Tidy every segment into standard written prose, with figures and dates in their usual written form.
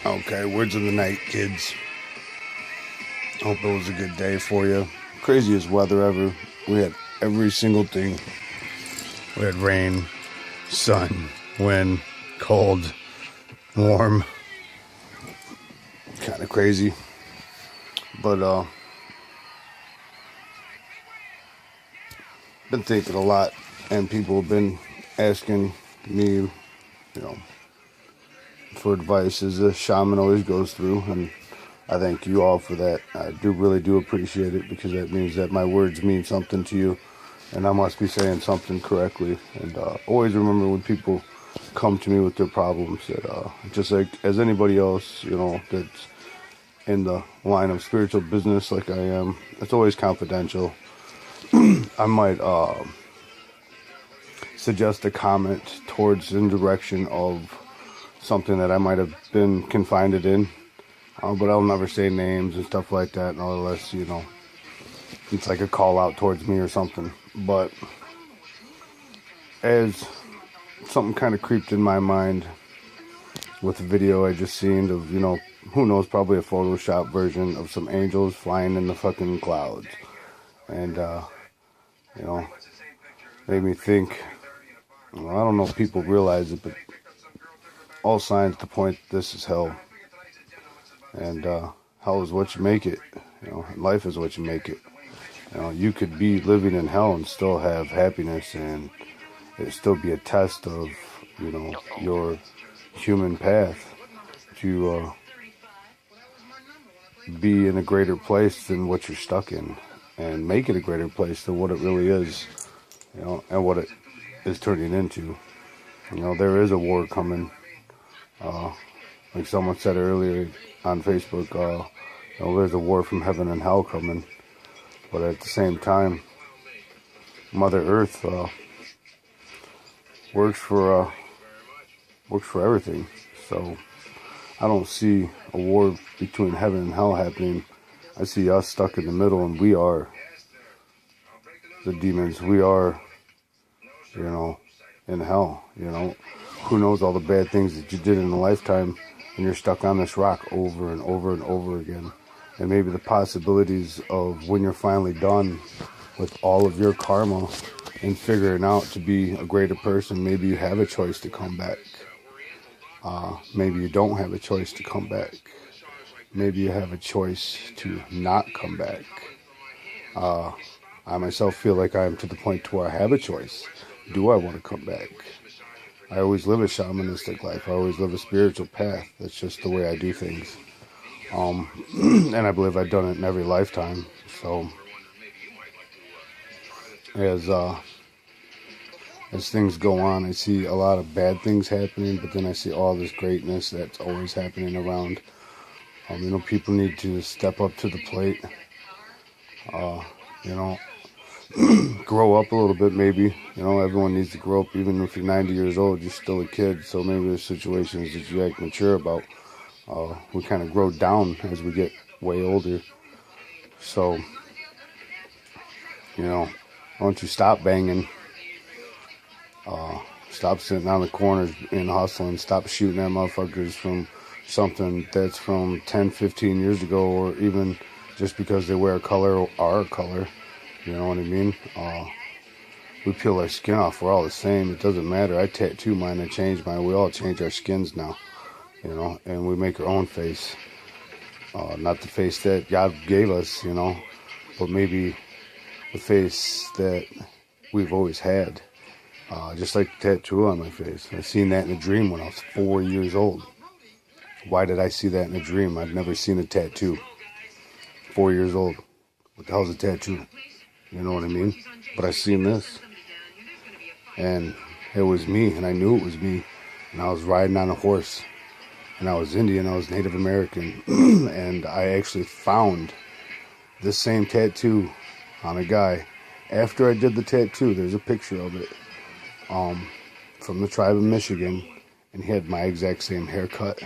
Okay, words of the night, kids. Hope it was a good day for you. Craziest weather ever. We had every single thing. We had rain, sun, wind, cold, warm. Kind of crazy. But, been thinking a lot, and people have been asking me, for advice as a shaman always goes through, and I thank you all for that. I really do appreciate it, because that means that my words mean something to you, and I must be saying something correctly. And always remember, when people come to me with their problems, that just like as anybody else, that's in the line of spiritual business like I am, it's always confidential. I might suggest a comment towards in direction of something that I might have been confined in, but I'll never say names and stuff like that, unless, it's like a call out towards me or something. But as something kind of creeped in my mind with a video I just seen of, who knows, probably a Photoshop version of some angels flying in the fucking clouds. And, made me think, I don't know if people realize it, but all signs to point this is hell. And hell is what you make it. Life is what you make it. You could be living in hell and still have happiness, and it still be a test of, your human path to be in a greater place than what you're stuck in, and make it a greater place than what it really is, and what it is turning into. There is a war coming. Like someone said earlier on Facebook, there's a war from heaven and hell coming. But at the same time, Mother Earth works for everything. So I don't see a war between heaven and hell happening. I see us stuck in the middle, and we are the demons. We are, in hell. Who knows all the bad things that you did in a lifetime, and you're stuck on this rock over and over and over again. And maybe the possibilities of when you're finally done with all of your karma and figuring out to be a greater person, maybe you have a choice to come back. Maybe you don't have a choice to come back. Maybe you have a choice to not come back. I myself feel like I am to the point to where I have a choice. Do I want to come back? I always live a shamanistic life. I always live a spiritual path. That's just the way I do things. And I believe I've done it in every lifetime. So as things go on, I see a lot of bad things happening, but then I see all this greatness that's always happening around. People need to step up to the plate. Grow up a little bit, maybe. Everyone needs to grow up. Even if you're 90 years old, you're still a kid. So maybe there's situations that you act mature about. We kind of grow down as we get way older. So, why don't you stop banging? Stop sitting on the corners and hustling. Stop shooting at motherfuckers from something that's from 10, 15 years ago, or even just because they wear a color or are a color. You know what I mean? We peel our skin off. We're all the same. It doesn't matter. I tattoo mine. I change mine. We all change our skins now. And we make our own face. Not the face that God gave us, but maybe the face that we've always had. Just like the tattoo on my face. I seen that in a dream when I was 4 years old. Why did I see that in a dream? I've never seen a tattoo. 4 years old. What the hell's a tattoo? You know what I mean? But I seen this. And it was me, and I knew it was me. And I was riding on a horse. And I was Indian, I was Native American. And I actually found this same tattoo on a guy. After I did the tattoo, there's a picture of it. From the tribe of Michigan. And he had my exact same haircut.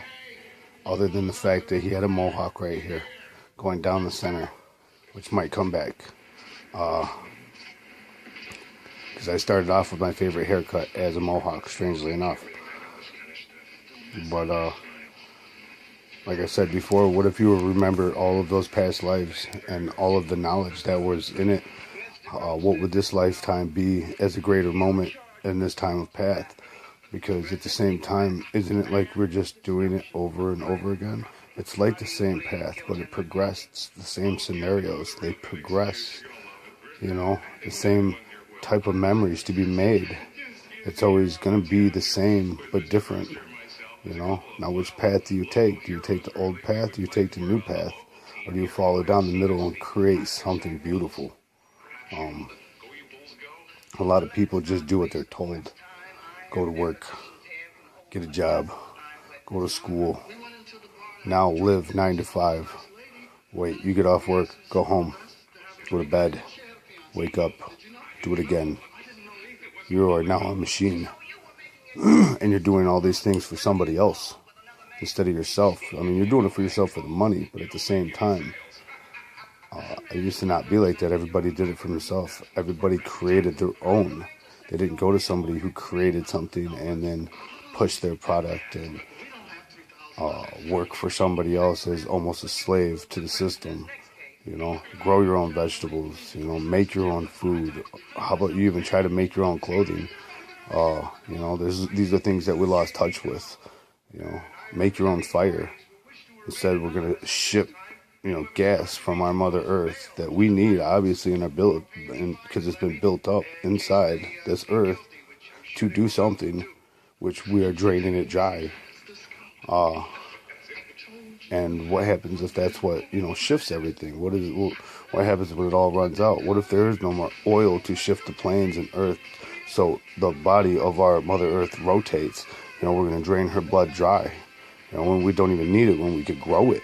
Other than the fact that he had a mohawk right here. Going down the center. Which might come back. Because I started off with my favorite haircut as a mohawk, strangely enough. But, Like I said before, what if you remember all of those past lives and all of the knowledge that was in it? What would this lifetime be as a greater moment in this time of path? Because at the same time, isn't it like we're just doing it over and over again? It's like the same path, but it progressed. It's the same scenarios. They progress, the same type of memories to be made. It's always going to be the same, but different. Now which path do you take? Do you take the old path? Do you take the new path? Or do you follow down the middle and create something beautiful? A lot of people just do what they're told. Go to work, get a job, go to school. Now live 9 to 5. Wait, you get off work, go home, go to bed, wake up, do it again. You are now a machine. And you're doing all these things for somebody else instead of yourself. I mean, you're doing it for yourself for the money, but at the same time, it used to not be like that. Everybody did it for themselves. Everybody created their own. They didn't go to somebody who created something and then push their product and work for somebody else as almost a slave to the system. Grow your own vegetables, make your own food. How about you even try to make your own clothing? These are things that we lost touch with. Make your own fire. Instead, we're going to ship, gas from our Mother Earth that we need, obviously, in our build, because it's been built up inside this Earth to do something, which we are draining it dry. And what happens if that's what, shifts everything? What happens when it all runs out? What if there is no more oil to shift the planes and Earth? So the body of our Mother Earth rotates. We're going to drain her blood dry. When we don't even need it, when we could grow it.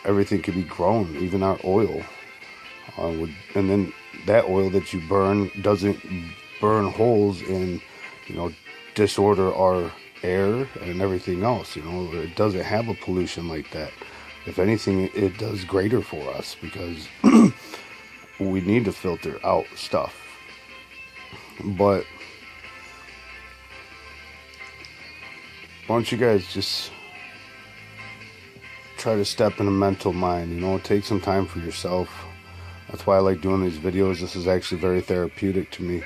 Everything could be grown, even our oil. And then that oil that you burn doesn't burn holes and, disorder our air and everything else. It doesn't have a pollution like that. If anything, it does greater for us because we need to filter out stuff. But why don't you guys just try to step in a mental mind, take some time for yourself. That's why I like doing these videos. This is actually very therapeutic to me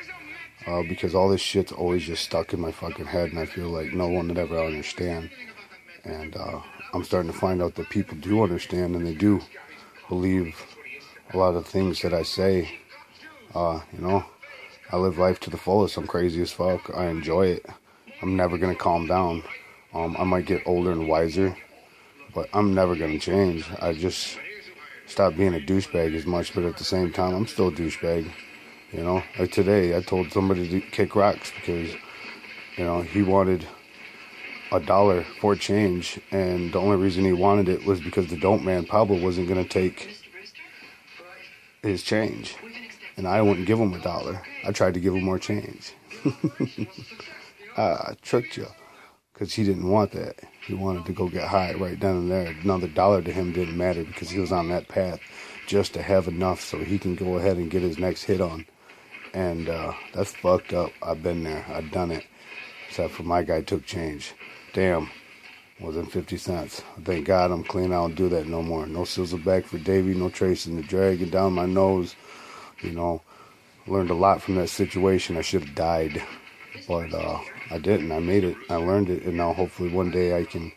because all this shit's always just stuck in my fucking head and I feel like no one would ever understand. And I'm starting to find out that people do understand and they do believe a lot of things that I say. I live life to the fullest. I'm crazy as fuck. I enjoy it. I'm never going to calm down. I might get older and wiser, but I'm never going to change. I just stopped being a douchebag as much, but at the same time, I'm still a douchebag. Like today, I told somebody to kick rocks because, he wanted $1 for change, and the only reason he wanted it was because the dope man, Pablo, wasn't going to take his change. And I wouldn't give him $1. I tried to give him more change. I tricked you. Because he didn't want that. He wanted to go get high right then and there. Another $1 to him didn't matter because he was on that path just to have enough so he can go ahead and get his next hit on. And that's fucked up. I've been there. I've done it. Except for my guy took change. Damn. Wasn't 50 cents. Thank God I'm clean. I don't do that no more. No Sizzleback for Davey. No tracing the dragon down my nose. Learned a lot from that situation. I should have died. But I didn't. I made it. I learned it. And now hopefully one day I can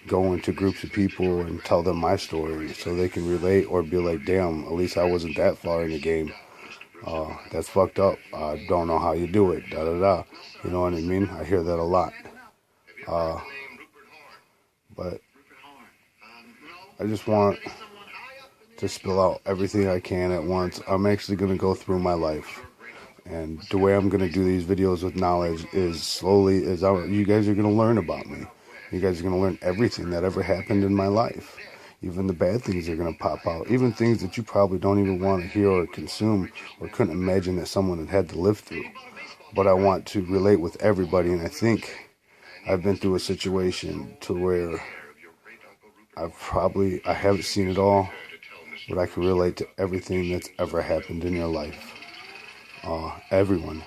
go into groups of people and tell them my story so they can relate or be like, damn, at least I wasn't that far in the game. That's fucked up. I don't know how you do it. Da da da. You know what I mean? I hear that a lot. But I just want to spill out everything I can at once. I'm actually going to go through my life. And the way I'm going to do these videos with knowledge is slowly, you guys are going to learn about me. You guys are going to learn everything that ever happened in my life. Even the bad things are going to pop out. Even things that you probably don't even want to hear or consume or couldn't imagine that someone had to live through. But I want to relate with everybody. And I think I've been through a situation to where I haven't seen it all, but I can relate to everything that's ever happened in your life. Everyone,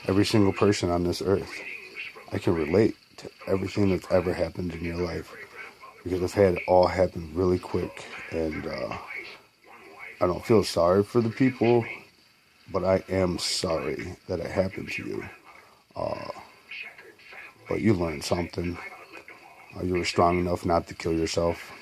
every single person on this earth. I can relate to everything that's ever happened in your life. because I've had it all happen really quick, and I don't feel sorry for the people, but I am sorry that it happened to you. But you learned something. You were strong enough not to kill yourself.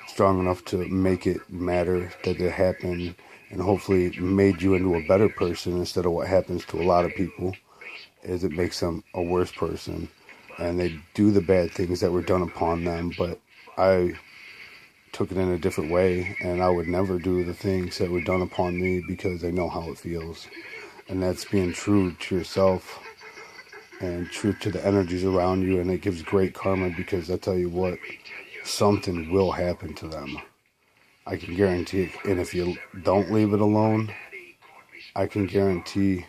Strong enough to make it matter that it happened, and hopefully it made you into a better person instead of what happens to a lot of people, is it makes them a worse person. And they do the bad things that were done upon them, but I took it in a different way, and I would never do the things that were done upon me because I know how it feels. And that's being true to yourself and true to the energies around you, and it gives great karma, because I tell you what, something will happen to them. I can guarantee it. And if you don't leave it alone, I can guarantee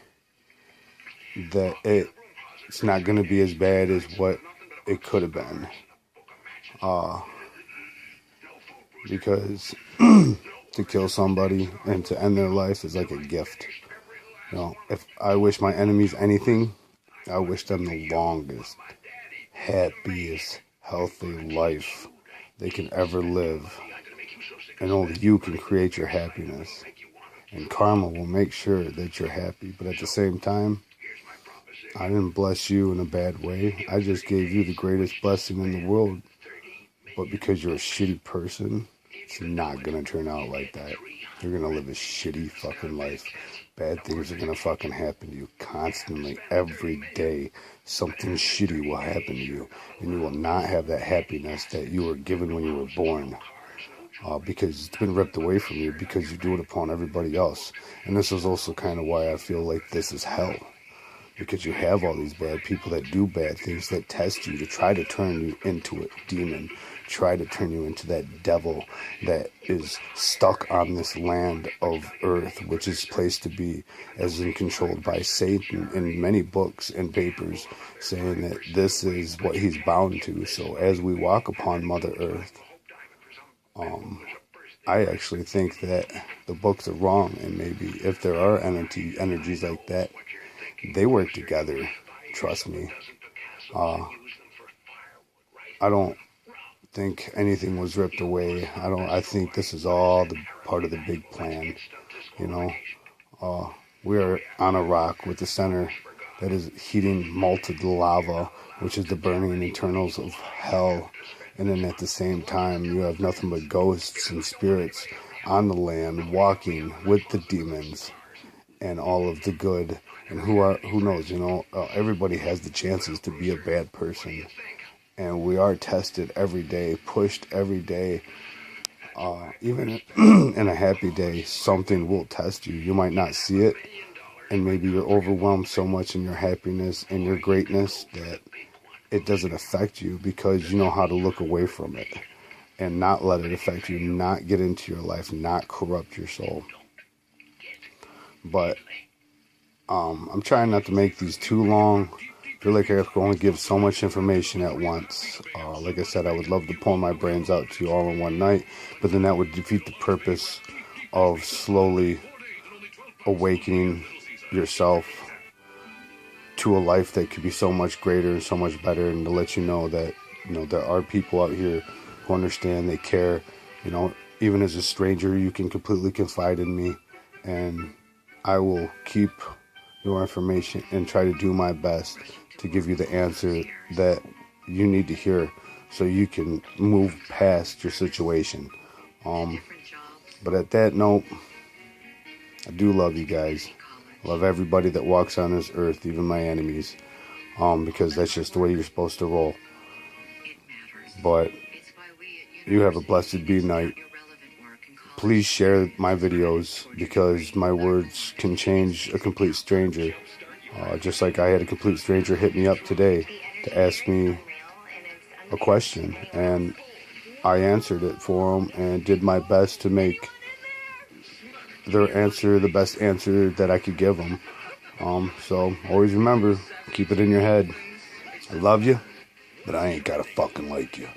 that it's not going to be as bad as what it could have been. Because to kill somebody and to end their life is like a gift. You know, if I wish my enemies anything, I wish them the longest, happiest, healthy life they can ever live. And only you can create your happiness. And karma will make sure that you're happy. But at the same time, I didn't bless you in a bad way. I just gave you the greatest blessing in the world. But because you're a shitty person, it's not going to turn out like that. You're going to live a shitty fucking life. Bad things are going to fucking happen to you constantly. Every day, something shitty will happen to you. And you will not have that happiness that you were given when you were born. Because it's been ripped away from you because you do it upon everybody else. And this is also kind of why I feel like this is hell. Because you have all these bad people that do bad things, that test you to try to turn you into a demon, try to turn you into that devil that is stuck on this land of earth, which is placed to be as in controlled by Satan in many books and papers, saying that this is what he's bound to. So as we walk upon Mother Earth, I actually think that the books are wrong, and maybe if there are energies like that, they work together. Trust me. I don't think anything was ripped away. I think this is all the part of the big plan. You know, we are on a rock with the center that is heating molten lava, which is the burning internals of hell. And then at the same time, you have nothing but ghosts and spirits on the land walking with the demons and all of the good. And who knows, you know, everybody has the chances to be a bad person. And we are tested every day, pushed every day. Even in a happy day, something will test you. You might not see it, and maybe you're overwhelmed so much in your happiness and your greatness that it doesn't affect you because you know how to look away from it and not let it affect you, not get into your life, not corrupt your soul. But I'm trying not to make these too long. I feel like I can only give so much information at once. Like I said, I would love to pour my brains out to you all in one night, but then that would defeat the purpose of slowly awakening yourself to a life that could be so much greater and so much better, and to let you know that, you know, there are people out here who understand, they care. You know, even as a stranger, you can completely confide in me, and I will keep your information and try to do my best to give you the answer that you need to hear so you can move past your situation. But at that note, I do love you guys. I love everybody that walks on this earth, even my enemies, because that's just the way you're supposed to roll. But you have a blessed be night. Please share my videos, because my words can change a complete stranger. Just like I had a complete stranger hit me up today to ask me a question, and I answered it for them and did my best to make their answer the best answer that I could give them. So always remember, keep it in your head. I love you, but I ain't gotta fucking like you.